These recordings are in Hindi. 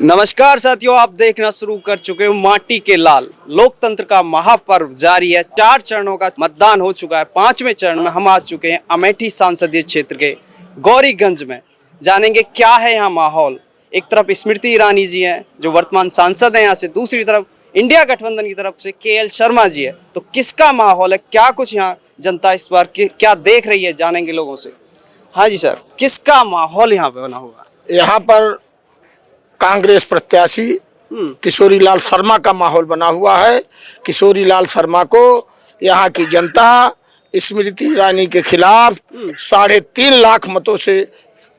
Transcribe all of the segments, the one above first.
नमस्कार साथियों, आप देखना शुरू कर चुके हो माटी के लाल। लोकतंत्र का महापर्व जारी है। 4 चरणों का मतदान हो चुका है। 5वें चरण में हम आ चुके हैं अमेठी संसदीय क्षेत्र के गौरीगंज में। जानेंगे क्या है यहाँ माहौल। एक तरफ स्मृति ईरानी जी हैं जो वर्तमान सांसद हैं यहाँ से, दूसरी तरफ इंडिया गठबंधन की तरफ से KL शर्मा जी है। तो किसका माहौल है, क्या कुछ यहाँ जनता इस बार क्या देख रही है, जानेंगे लोगों से। हाँ जी सर, किसका माहौल यहाँ पे बना हुआ है? यहाँ पर कांग्रेस प्रत्याशी किशोरी लाल शर्मा का माहौल बना हुआ है। किशोरी लाल शर्मा को यहाँ की जनता स्मृति ईरानी के खिलाफ 3.5 लाख मतों से,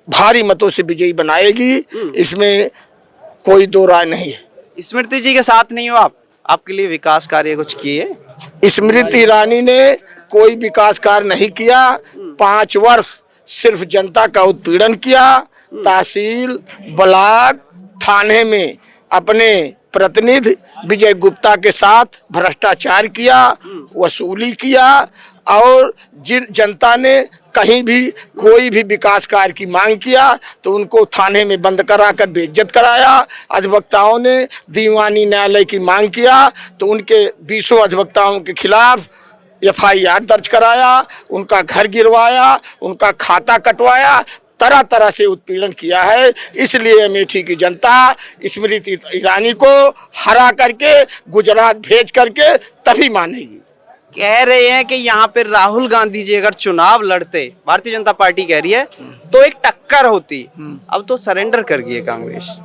भारी मतों से विजयी बनाएगी। इसमें कोई दो राय नहीं है। स्मृति जी के साथ नहीं हो आप? आपके लिए विकास कार्य कुछ किए? स्मृति ईरानी ने कोई विकास कार्य नहीं किया। 5 वर्ष सिर्फ जनता का उत्पीड़न किया। तहसील, ब्लॉक, थाने में अपने प्रतिनिधि विजय गुप्ता के साथ भ्रष्टाचार किया, वसूली किया और जिन जनता ने कहीं भी कोई भी विकास कार्य की मांग किया तो उनको थाने में बंद कराकर बेइज्जत कराया। अधिवक्ताओं ने दीवानी न्यायालय की मांग किया तो उनके 20 अधिवक्ताओं के खिलाफ FIR दर्ज कराया, उनका घर गिरवाया, उनका खाता कटवाया, तरह तरह से उत्पीड़न किया है। इसलिए अमेठी की जनता स्मृति ईरानी को हरा करके, गुजरात भेज करके तभी मानेगी। कह रहे हैं कि यहाँ पे राहुल गांधी जी अगर चुनाव लड़ते, भारतीय जनता पार्टी कह रही है, तो एक टक्कर होती। अब तो सरेंडर कर गई है कांग्रेस।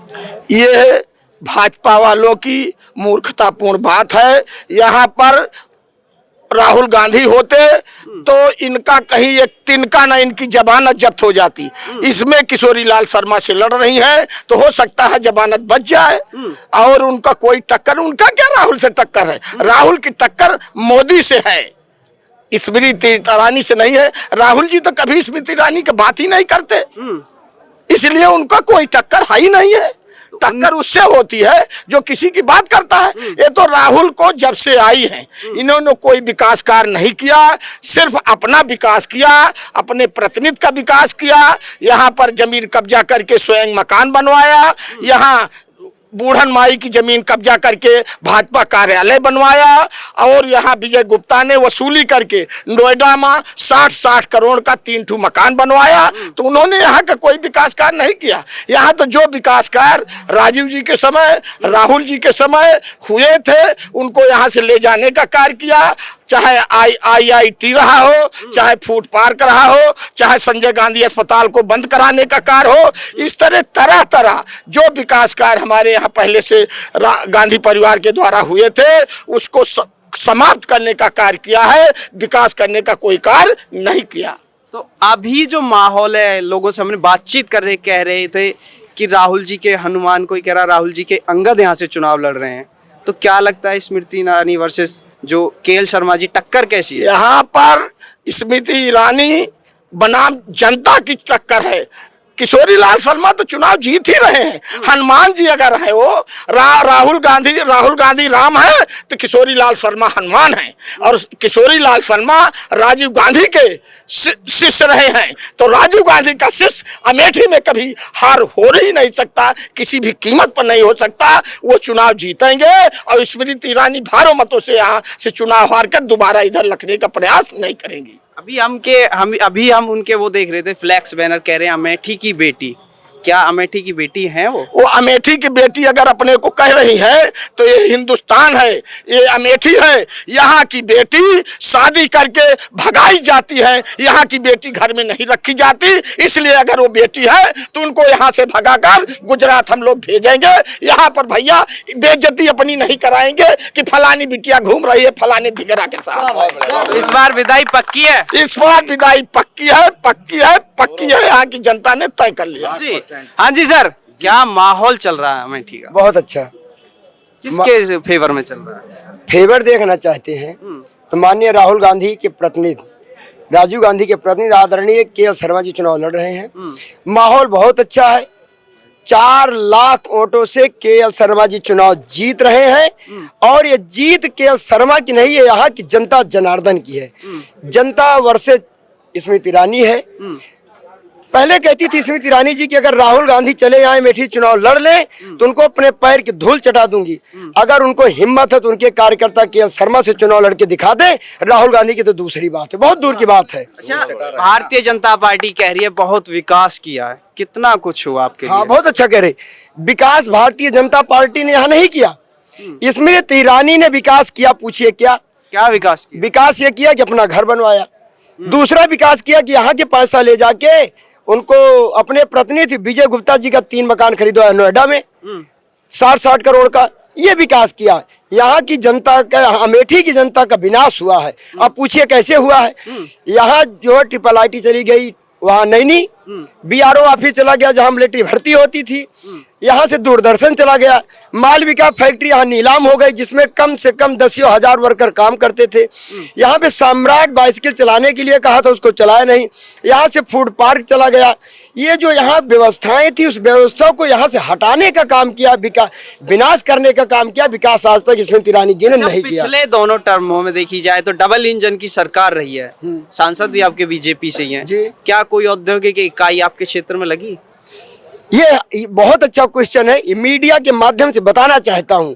ये भाजपा वालों की मूर्खतापूर्ण बात है। यहाँ पर राहुल गांधी होते तो इनका कहीं एक तिनका ना इनकी जमानत जब्त हो जाती। इसमें किशोरी लाल शर्मा से लड़ रही है तो हो सकता है जमानत बच जाए और उनका कोई टक्कर, उनका क्या राहुल से टक्कर है? राहुल की टक्कर मोदी से है, स्मृति ईरानी से नहीं है। राहुल जी तो कभी स्मृति ईरानी की बात ही नहीं करते, इसलिए उनका कोई टक्कर है ही नहीं है। टक्कर उससे होती है जो किसी की बात करता है। ये तो राहुल को जब से आई हैं इन्होंने कोई विकास कार्य नहीं किया, सिर्फ अपना विकास किया, अपने प्रतिनिधि का विकास किया। यहाँ पर जमीन कब्जा करके स्वयं मकान बनवाया, यहाँ बूढ़न माई की जमीन कब्जा करके भाजपा कार्यालय बनवाया और यहाँ विजय गुप्ता ने वसूली करके नोएडा में 60 करोड़ का 3 ठू मकान बनवाया। तो उन्होंने यहाँ का कोई विकास कार्य नहीं किया। यहाँ तो जो विकास कार्य राजीव जी के समय, राहुल जी के समय हुए थे उनको यहाँ से ले जाने का कार्य किया। चाहे IIT रहा हो, चाहे फूड पार्क रहा हो, चाहे संजय गांधी अस्पताल को बंद कराने का कार्य हो, इस तरह तरह जो विकास कार्य हमारे यहाँ पहले से गांधी परिवार के द्वारा हुए थे उसको समाप्त करने का कार्य किया है। विकास करने का कोई कार्य नहीं किया। तो अभी जो माहौल है, लोगों से हमने बातचीत कर रहे, कह रहे थे कि राहुल जी के हनुमान, कोई कह रहा राहुल जी के अंगद यहाँ से चुनाव लड़ रहे हैं। तो क्या लगता है स्मृति ईरानी वर्सेस जो KL शर्मा जी, टक्कर कैसी है? यहाँ पर स्मृति ईरानी बनाम जनता की टक्कर है। किशोरी लाल शर्मा तो चुनाव जीत ही रहे हैं। हनुमान जी अगर है वो राहुल गांधी राम है तो किशोरी लाल शर्मा हनुमान है। और किशोरी लाल शर्मा राजीव गांधी के शिष्य रहे हैं तो राजीव गांधी का शिष्य अमेठी में कभी हार हो ही नहीं सकता, किसी भी कीमत पर नहीं हो सकता। वो चुनाव जीतेंगे और स्मृति ईरानी भारों मतों से यहाँ से चुनाव हार कर दोबारा इधर लखने का प्रयास नहीं करेंगी। अभी हम उनके वो देख रहे थे फ्लैक्स बैनर, कह रहे हैं अमेठी की बेटी। क्या अमेठी की बेटी है वो अमेठी की बेटी अगर अपने को कह रही है तो ये हिंदुस्तान है, ये अमेठी है। यहाँ की बेटी शादी करके भगाई जाती है, यहाँ की बेटी घर में नहीं रखी जाती। इसलिए अगर वो बेटी है तो उनको यहाँ से भगाकर गुजरात हम लोग भेजेंगे। यहाँ पर भैया बेइज्जती अपनी नहीं कराएंगे कि फलानी बिटिया घूम रही है फलाने धिगरा के साथ। तो इस बार विदाई पक्की है? इस बार विदाई पक्की है, पक्की है, पक्की है। यहाँ की जनता ने तय कर लिया। हाँ जी सर, क्या माहौल चल रहा है अमेठी का? बहुत अच्छा। किसके फेवर में चल रहा है? फेवर देखना चाहते हैं तो माननीय राहुल गांधी के प्रतिनिधि, राजीव गांधी के प्रतिनिधि आदरणीय KL शर्मा जी चुनाव लड़ रहे हैं। माहौल बहुत अच्छा है। 4 लाख वोटों से KL शर्मा जी चुनाव जीत रहे हैं और ये जीत KL शर्मा की नहीं है, यहाँ की जनता जनार्दन की है। जनता वर्सेस स्मृति ईरानी है। पहले कहती थी स्मृति ईरानी जी कि अगर राहुल गांधी चले आए अमेठी चुनाव लड़ लें तो उनको अपने पैर की धूल चटा दूंगी। अगर उनको हिम्मत है तो उनके कार्यकर्ता के शर्मा से चुनाव लड़के दिखा दे, राहुल गांधी की तो दूसरी बात है, बहुत दूर की बात है। अच्छा, भारतीय जनता पार्टी कह रही है बहुत विकास किया है, कितना कुछ हुआ आपके हाँ, लिए? बहुत अच्छा कह रहे। विकास भारतीय जनता पार्टी ने यहाँ नहीं किया, स्मृति ईरानी ने विकास किया। पूछिए क्या क्या विकास किया? विकास ये किया कि अपना घर बनवाया। दूसरा विकास किया कि यहाँ के पैसा ले जाके उनको अपने प्रतिनिधि विजय गुप्ता जी का 3 मकान खरीदवाया नोएडा में 60 करोड़ का, ये विकास किया। यहाँ की जनता का, अमेठी की जनता का विनाश हुआ है। अब पूछिए कैसे हुआ है। यहाँ जो है ट्रिपल IT चली गई, वहाँ नैनी BRO ऑफिस चला गया जहाँ मिलिट्री भर्ती होती थी, यहाँ से दूरदर्शन चला गया, मालविका फैक्ट्री यहाँ नीलाम हो गई जिसमें कम से कम 10,000 वर्कर काम करते थे। यहाँ पे सम्राट बाइसिकल चलाने के लिए कहा था, उसको चलाया नहीं। यहाँ से फूड पार्क चला गया। ये जो यहाँ व्यवस्थाएं थी उस व्यवस्था को यहाँ से हटाने का काम किया, विनाश करने का काम किया। विकास आज तक स्मृति ईरानी जी ने नहीं किया। पिछले दोनों टर्मों में देखी जाए तो डबल इंजन की सरकार रही है, सांसद भी आपके बीजेपी से ही हैं। जी। क्या कोई औद्योगिक इकाई आपके क्षेत्र में लगी? ये बहुत अच्छा क्वेश्चन है। ये मीडिया के माध्यम से बताना चाहता हूँ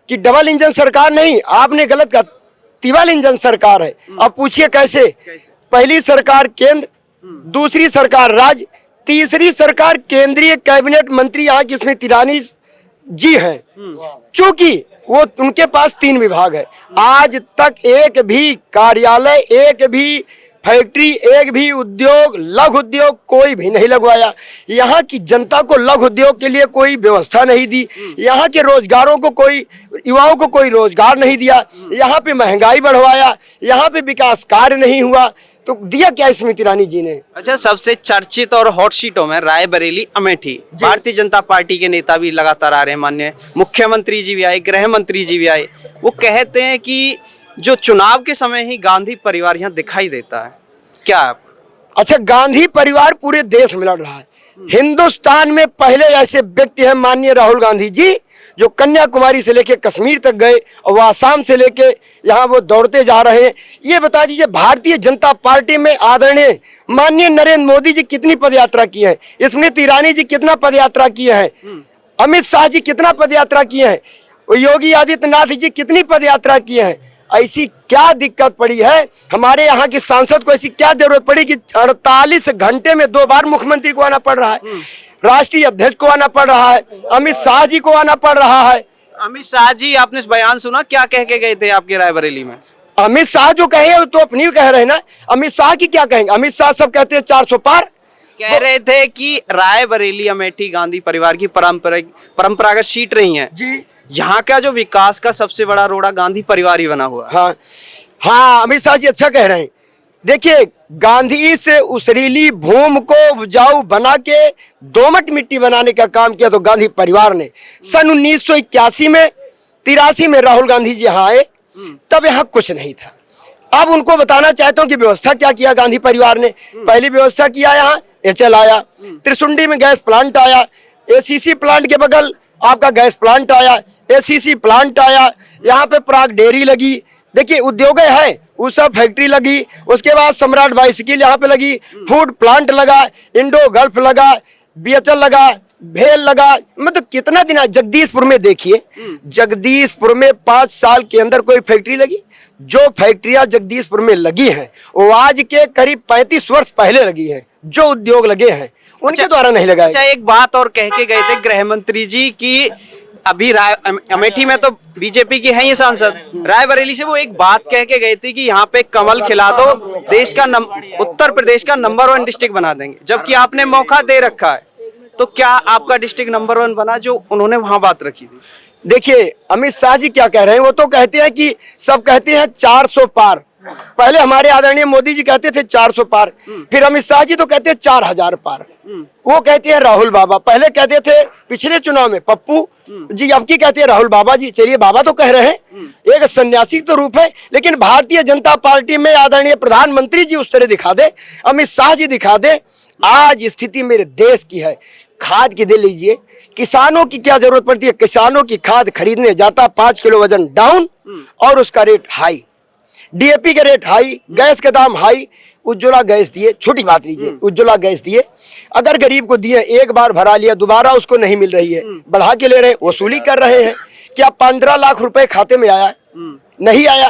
कि डबल इंजन सरकार नहीं, आपने गलत कहा, ट्रिपल इंजन सरकार है। अब पूछिए कैसे? पहली सरकार केंद्र, दूसरी सरकार राज्य, तीसरी सरकार केंद्रीय कैबिनेट मंत्री यहाँ की स्मृति ईरानी जी हैं। चूंकि वो उनके पास 3 विभाग है, आज तक एक भी कार्यालय, एक भी फैक्ट्री, एक भी उद्योग, लघु उद्योग कोई भी नहीं लगवाया। यहाँ की जनता को लघु उद्योग के लिए कोई व्यवस्था नहीं दी। यहाँ के रोजगारों को कोई, युवाओं को कोई रोजगार नहीं दिया। यहाँ पे महंगाई बढ़वाया, यहाँ पे विकास कार्य नहीं हुआ। तो दिया क्या स्मृति ईरानी जी ने? अच्छा, सबसे चर्चित और हॉट सीटों में रायबरेली, अमेठी, भारतीय जनता पार्टी के नेता भी लगातार आ रहे हैं, माननीय मुख्यमंत्री जी भी आए, गृह मंत्री जी भी आए। वो कहते हैं कि जो चुनाव के समय ही गांधी परिवार यहाँ दिखाई देता है, क्या? अच्छा, गांधी परिवार पूरे देश में लड़ रहा है। हिंदुस्तान में पहले ऐसे व्यक्ति हैं माननीय राहुल गांधी जी, जो कन्याकुमारी से लेके कश्मीर तक गए और आसाम से लेके यहाँ वो दौड़ते जा रहे हैं। ये बता दीजिए, भारतीय जनता पार्टी में आदरणीय माननीय नरेंद्र मोदी जी कितनी पदयात्रा की है, स्मृति ईरानी जी कितना पदयात्रा किए हैं, अमित शाह जी कितना पदयात्रा किए हैं, योगी आदित्यनाथ जी कितनी पदयात्रा किए हैं। ऐसी क्या दिक्कत पड़ी है हमारे यहाँ के सांसद को? ऐसी क्या जरूरत पड़ी कि 48 घंटे में 2 बार मुख्यमंत्री को आना पड़ रहा है, राष्ट्रीय अध्यक्ष को आना पड़ रहा है, अमित शाह जी को आना पड़ रहा है। अमित शाह जी, आपने बयान सुना, क्या कह के गए थे आपके रायबरेली में? अमित शाह जो कहे तो अपनी कह रहे हैं ना, अमित शाह की क्या कहेंगे? अमित शाह सब कहते हैं 400 पार। कह रहे थे कि रायबरेली अमेठी गांधी परिवार की परंपरागत सीट रही है जी, यहाँ का जो विकास का सबसे बड़ा रोड़ा गांधी परिवार ही बना हुआ है। हाँ हाँ, अमित शाह जी अच्छा कह रहे हैं। देखिए, गांधी से उसरीली भूमि को उपजाऊ बना के दोमट मिट्टी बनाने का काम किया तो गांधी परिवार ने। सन 1981 में, 83 में राहुल गांधी जी यहाँ आए, तब यहाँ कुछ नहीं था। अब उनको बताना चाहता हूँ कि व्यवस्था क्या किया गांधी परिवार ने। पहली व्यवस्था किया, यहाँ HL आया, त्रिशुंडी में गैस प्लांट आया, ACC प्लांट के बगल आपका गैस प्लांट आया, ACC प्लांट आया, यहाँ पे पराग डेयरी लगी। देखिए, उद्योग है, उषा फैक्ट्री लगी, उसके बाद सम्राट बाइसिकल यहाँ पे लगी, फूड प्लांट लगा, इंडो गल्फ लगा, BHL लगा, भेल लगा। मतलब कितना दिन, जगदीशपुर में देखिए, जगदीशपुर में 5 साल के अंदर कोई फैक्ट्री लगी? जो फैक्ट्रियां जगदीशपुर में लगी हैं वो आज के करीब 35 वर्ष पहले लगी हैं। जो उद्योग लगे हैं उनके द्वारा नहीं लगाए। अच्छा, एक बात और कह के गए थे गृह मंत्री जी की, अभी अमेठी में तो बीजेपी की है ये सांसद, रायबरेली से वो एक बात कह के गए थे कि यहाँ पे कमल खिला दो, देश का उत्तर प्रदेश का नंबर 1 डिस्ट्रिक्ट बना देंगे, जबकि आपने मौका दे रखा है। तो क्या आपका डिस्ट्रिक्ट नंबर 1 बना जो उन्होंने वहां बात रखी थी? देखिए, अमित शाह जी क्या कह रहे हैं, वो तो कहते हैं कि सब कहते हैं 400 पार। पहले हमारे आदरणीय मोदी जी कहते थे 400 पार, फिर अमित शाह जी तो कहते हैं 4000 पार। वो कहते हैं राहुल बाबा, पहले कहते थे पिछले चुनाव में पप्पू जी, अब की कहते हैं राहुल बाबा जी। चलिए, बाबा तो कह रहे हैं, एक सन्यासी तो रूप है, लेकिन भारतीय जनता पार्टी में आदरणीय प्रधानमंत्री जी उस तरह दिखा दे, अमित शाह जी दिखा दे। आज स्थिति मेरे देश की है, खाद की दे लीजिए, किसानों की क्या जरूरत पड़ती है? किसानों की खाद खरीदने जाता 5 किलो वजन डाउन और उसका रेट हाई, DAP का रेट हाई, गैस का दाम हाई। उज्ज्वला गैस दिए, छोटी बात लीजिए, उज्ज्वला गैस दिए, अगर गरीब को दिए, एक बार भरा लिया, दोबारा उसको नहीं मिल रही है, बढ़ा के ले रहे हैं, वसूली कर रहे हैं। क्या 15 लाख रुपए खाते में आया? नहीं आया,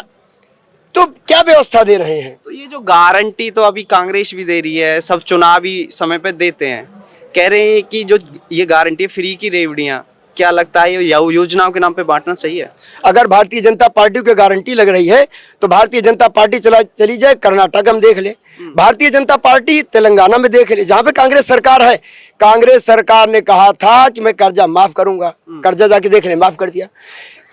तो क्या व्यवस्था दे रहे हैं? तो ये जो गारंटी तो अभी कांग्रेस भी दे रही है, सब चुनावी समय पे देते हैं, कह रहे हैं कि जो ये गारंटी है फ्री की रेवड़ियां, क्या लगता है ये योजनाओं के नाम पे बांटना सही है? अगर भारतीय जनता पार्टी को गारंटी लग रही है तो भारतीय जनता पार्टी चली जाए कर्नाटक में देख ले, भारतीय जनता पार्टी तेलंगाना में देख ले, जहां पे कांग्रेस सरकार है। कांग्रेस सरकार ने कहा था कि मैं कर्जा माफ करूंगा, कर्जा जाके देख ले, माफ कर दिया।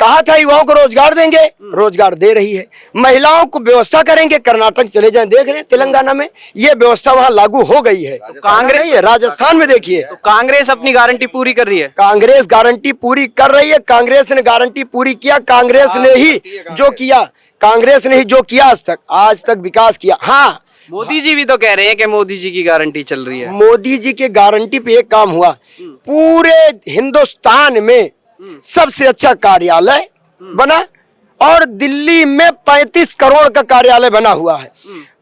कहा था युवाओं को रोजगार देंगे, रोजगार दे रही है। महिलाओं को व्यवस्था करेंगे, कर्नाटक चले जाएं, देख रहे तेलंगाना में ये व्यवस्था वहां लागू हो गई है। तो कांग्रेस नहीं है, राजस्थान में देखिए, तो कांग्रेस अपनी गारंटी पूरी कर रही है। कांग्रेस गारंटी पूरी कर रही है। कांग्रेस ने गारंटी पूरी किया, कांग्रेस ने ही जो किया, कांग्रेस ने ही जो किया आज तक विकास किया। हाँ, मोदी जी भी तो कह रहे हैं कि मोदी जी की गारंटी चल रही है। मोदी जी के गारंटी पे एक काम हुआ, पूरे हिंदुस्तान में सबसे अच्छा कार्यालय बना, और दिल्ली में 35 करोड़ का कार्यालय बना हुआ है,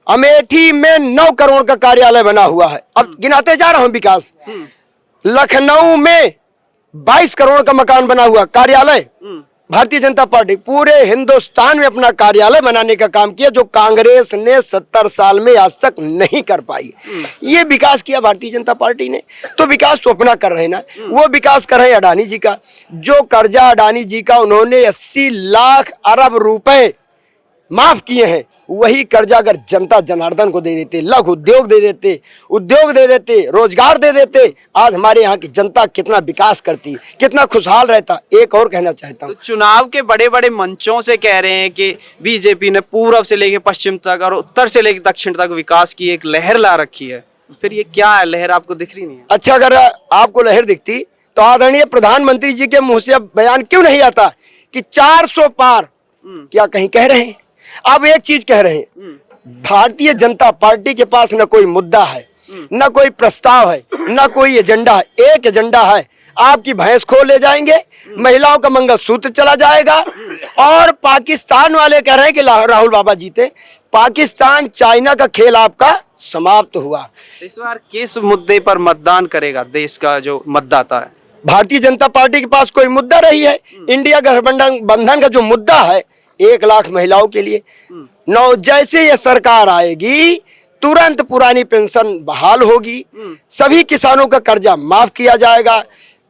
अमेठी में 9 करोड़ का कार्यालय बना हुआ है। अब गिनाते जा रहा हूं विकास। लखनऊ में 22 करोड़ का मकान बना हुआ कार्यालय। भारतीय जनता पार्टी पूरे हिंदुस्तान में अपना कार्यालय बनाने का काम किया, जो कांग्रेस ने 70 साल में आज तक नहीं कर पाई। ये विकास किया भारतीय जनता पार्टी ने। तो विकास तो अपना कर रहे हैं ना, वो विकास कर रहे हैं अडानी जी का। जो कर्जा अडानी जी का उन्होंने 80 लाख अरब रुपए माफ किए हैं, वही कर्जा अगर जनता जनार्दन को दे देते, लघु उद्योग दे देते, रोजगार दे देते, आज हमारे यहाँ की जनता कितना विकास करती, कितना खुशहाल रहता। एक और कहना चाहता हूँ, तो चुनाव के बड़े बड़े मंचों से कह रहे हैं कि बीजेपी ने पूर्व से लेकर पश्चिम तक और उत्तर से लेकर दक्षिण तक विकास की एक लहर ला रखी है। फिर ये क्या है, लहर आपको दिख रही नहीं है? अच्छा, अगर आपको लहर दिखती तो आदरणीय प्रधानमंत्री जी के मुंह से अब बयान क्यों नहीं आता कि 400 पार? क्या कहीं कह रहे हैं? अब एक चीज कह रहे हैं, भारतीय जनता पार्टी के पास न कोई मुद्दा है, न कोई प्रस्ताव है, न कोई एजेंडा है। एक एजेंडा है, आपकी भैंस खो ले जाएंगे, महिलाओं का मंगलसूत्र चला जाएगा, और पाकिस्तान वाले कह रहे हैं कि राहुल बाबा जीते। पाकिस्तान चाइना का खेल आपका समाप्त हुआ। इस बार किस मुद्दे पर मतदान करेगा देश का जो मतदाता है? भारतीय जनता पार्टी के पास कोई मुद्दा नहीं है। इंडिया गठबंधन का जो मुद्दा है 1 लाख महिलाओं के लिए, जैसे ये सरकार आएगी तुरंत पुरानी पेंशन बहाल होगी, सभी किसानों का कर्जा माफ किया जाएगा,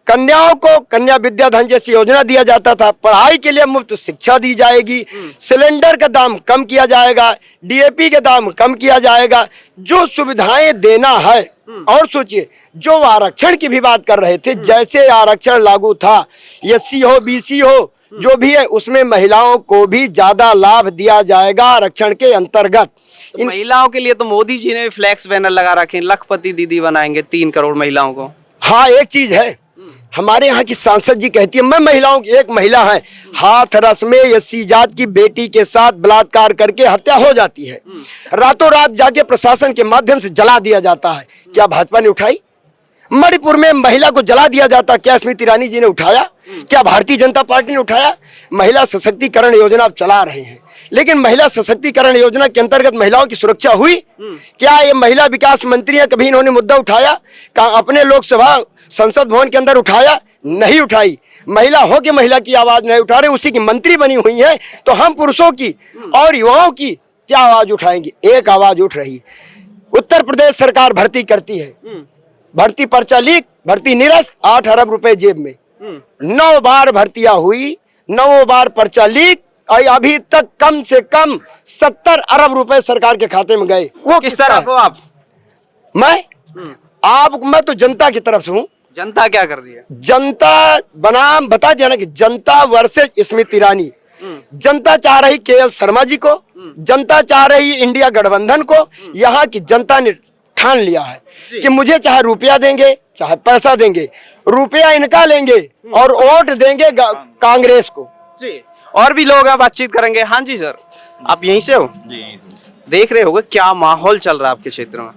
कन्याओं को कन्या विद्याधन जैसी योजना दिया जाता था, पढ़ाई के लिए मुफ्त शिक्षा दी जाएगी, सिलेंडर का दाम कम किया जाएगा, डीएपी के दाम कम किया जाएगा, जो सुविधाएं देना है। और सोचिए, जो आरक्षण की भी बात कर रहे थे, जैसे आरक्षण लागू था, एससी हो बीसी हो जो भी है, उसमें महिलाओं को भी ज्यादा लाभ दिया जाएगा आरक्षण के अंतर्गत। तो महिलाओं के लिए तो मोदी जी ने फ्लैक्स बैनर लगा रखे हैं, लखपति दीदी बनाएंगे 3 करोड़ महिलाओं को। हाँ, एक चीज है, हमारे यहाँ की सांसद जी कहती है, मैं महिलाओं की, एक महिला है, हाथरस में एससी जात की बेटी के साथ बलात्कार करके हत्या हो जाती है, रातों रात जाके प्रशासन के माध्यम से जला दिया जाता है। क्या भाजपा ने उठाई? मणिपुर में महिला को जला दिया जाता, क्या स्मृति ईरानी जी ने उठाया? क्या भारतीय जनता पार्टी ने उठाया? महिला सशक्तिकरण योजना आप चला रहे हैं, लेकिन महिला सशक्तिकरण योजना के अंतर्गत महिलाओं की सुरक्षा हुई? क्या ये महिला विकास मंत्री कभी इन्होंने मुद्दा उठाया? अपने लोकसभा संसद भवन के अंदर उठाया? नहीं उठाई। महिला हो के महिला की आवाज नहीं उठा रहे, उसी की मंत्री बनी हुई है, तो हम पुरुषों की और युवाओं की क्या आवाज उठाएंगे? एक आवाज उठ रही है। उत्तर प्रदेश सरकार भर्ती करती है, भर्ती पर्चा लीक, भर्ती निरस्त, 8 अरब रुपए जेब में, 9 बार भर्तियां हुई, 9 बार पर्चा लीक, और अभी तक कम से कम 70 अरब रुपए सरकार के खाते में गए। वो किस तरफ हो आप? मैं तो जनता की तरफ से हूँ। जनता क्या कर रही है? जनता बनाम बता दिया ना कि जनता वर्सेस स्मृति ईरानी। जनता चाह रही केएल शर्मा जी को, जनता चाह रही इंडिया गठबंधन को। यहाँ की जनता ने ठान लिया है कि मुझे चाहे रुपया देंगे चाहे पैसा देंगे, रुपया इनका लेंगे और वोट देंगे कांग्रेस को। जी, और भी लोग हैं, बातचीत करेंगे। हाँ जी सर, आप यहीं से हो? जी, देख रहे होगे क्या माहौल चल रहा है आपके क्षेत्र में?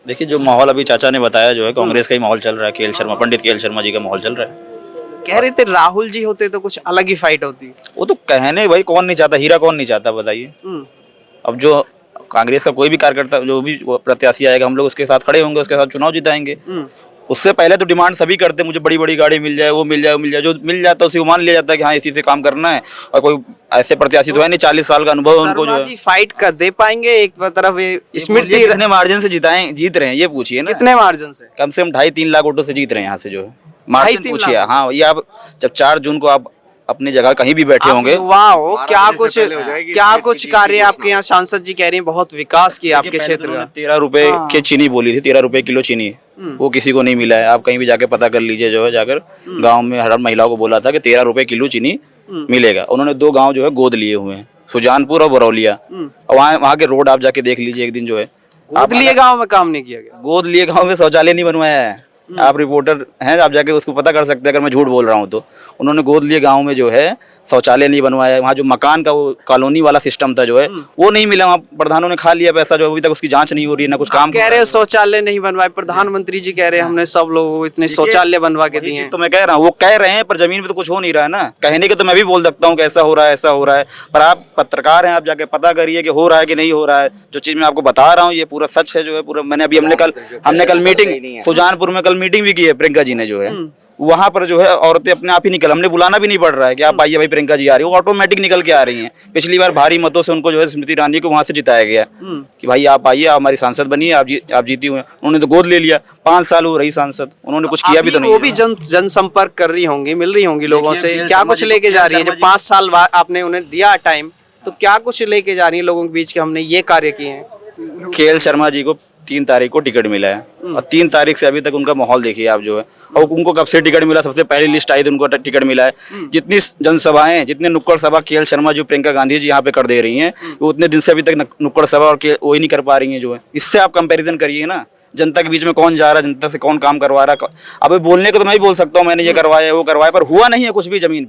देखिए जो माहौल अभी चाचा ने बताया जो है कांग्रेस का ही माहौल चल रहा है, केएल शर्मा, पंडित केएल शर्मा जी का माहौल चल रहा है। कह रहे थे राहुल जी होते तो कुछ अलग ही फाइट होती। वो तो कहने भाई, कौन नहीं चाहता, हीरा कौन नहीं चाहता बताइए। अब जो कांग्रेस का कोई भी कार्यकर्ता जो भी प्रत्याशी आएगा हम लोग उसके साथ खड़े होंगे, उसके साथ चुनाव जिताएंगे। उससे पहले तो डिमांड सभी करते हैं, मुझे बड़ी बड़ी गाड़ी मिल जाए, वो मिल जाए, वो मिल जाए। जो मिल जाता है उसी को मान लिया जाता है कि हाँ इसी से काम करना है। और कोई ऐसे प्रत्याशी तो है नहीं, 40 साल का अनुभव है उनको जो शर्मा है। जी फाइट कर दे पाएंगे? एक तरफ ये स्मृति कितने मार्जिन से जीत रहे हैं ये पूछिए ना। कितने मार्जिन से? कम से कम 2.5-3 लाख वोटों से जीत रहे हैं यहाँ से जो है। 2.5-3 मार्जिन पूछिए। लाख? हाँ, ये आप जब 4 जून को आप अपनी जगह कहीं भी बैठे होंगे। वाह, क्या कुछ कार्य आपके यहाँ सांसद जी कह रहे हैं, बहुत विकास किया आपके क्षेत्र का। 13 रुपए की चीनी बोली थी, 13 रुपए किलो चीनी, वो किसी को नहीं मिला है। आप कहीं भी जाके पता कर लीजिए जो है, जाकर गांव में हर महिलाओं को बोला था कि 13 रुपए किलो चीनी मिलेगा। उन्होंने 2 गांव जो है गोद लिए हुए हैं, सुजानपुर और बरौलिया। और वहाँ के रोड आप जाके देख लीजिए एक दिन जो है। गोद लिए गांव में काम नहीं किया गया? गोद लिए गांव में शौचालय नहीं बनवाया है। आप रिपोर्टर हैं, आप जाके उसको पता कर सकते हैं अगर मैं झूठ बोल रहा हूँ तो। उन्होंने गोद लिए गांव में जो है शौचालय नहीं बनवाया है। वहाँ जो मकान का वो कॉलोनी वाला सिस्टम था जो है वो नहीं मिला। वहाँ प्रधानों ने खा लिया पैसा, जो अभी तक उसकी जांच नहीं हो रही है, ना कुछ काम कह रहे हो शौचालय नहीं बनवाए, प्रधानमंत्री जी कह रहे हैं हमने सब लोगों को इतने शौचालय बनवा के दिए हैं। तो मैं कह रहा हूँ, वो कह रहे हैं पर जमीन पे तो कुछ हो नहीं रहा है ना। कहने के तो मैं भी बोल सकता हूँ कि ऐसा हो रहा है, ऐसा हो रहा है, पर आप पत्रकार हैं, आप जाके पता करिए कि हो रहा है कि नहीं हो रहा है। जो चीज मैं आपको बता रहा हूँ ये पूरा सच है जो है पूरा। मैंने अभी हमने कल मीटिंग सुजानपुर में कल मीटिंग भी की है प्रियंका जी ने जो है। वहां पर जो है औरतें अपने आप ही निकल, हमने बुलाना भी नहीं पड़ रहा है कि आप आइए भाई प्रियंका जी आ रही है, वो ऑटोमेटिक निकल के आ रही हैं। पिछली बार भारी मतों से उनको जो है स्मृति ईरानी को वहां से जिताया गया कि भाई आप आइए, आप हमारी सांसद बनिए, आप जीती हुए। उन्होंने तो गोद ले लिया, 5 साल हो रही सांसद, उन्होंने कुछ किया भी तो नहीं। वो भी जनसंपर्क कर रही होंगी, मिल रही होंगी लोगों से। क्या कुछ लेके जा रही है? जब 5 साल बाद आपने उन्हें दिया टाइम, तो क्या कुछ लेके जा रही है लोगों के बीच के हमने ये कार्य किए हैं? केएल शर्मा जी को 3 तारीख को टिकट मिला है और 3 तारीख से अभी तक उनका माहौल देखिए आप जो है। और उनको कब से टिकट मिला, सबसे पहली लिस्ट आई थी उनको टिकट मिला है। जितनी जनसभाएं, जितने नुक्कड़ सभा केएल शर्मा जी प्रियंका गांधी जी यहाँ पे कर दे रही हैं, वो उतने दिन से अभी तक नुक्कड़ सभा और वो ही नहीं कर पा रही हैं जो है। इससे आप कंपैरिजन करिए ना, जनता के बीच में कौन जा रहा है, जनता से कौन काम करवा रहा है। अभी बोलने को तो मैं भी बोल सकता हूँ मैंने ये करवाया वो करवाया, पर हुआ नहीं है कुछ भी जमीन पे।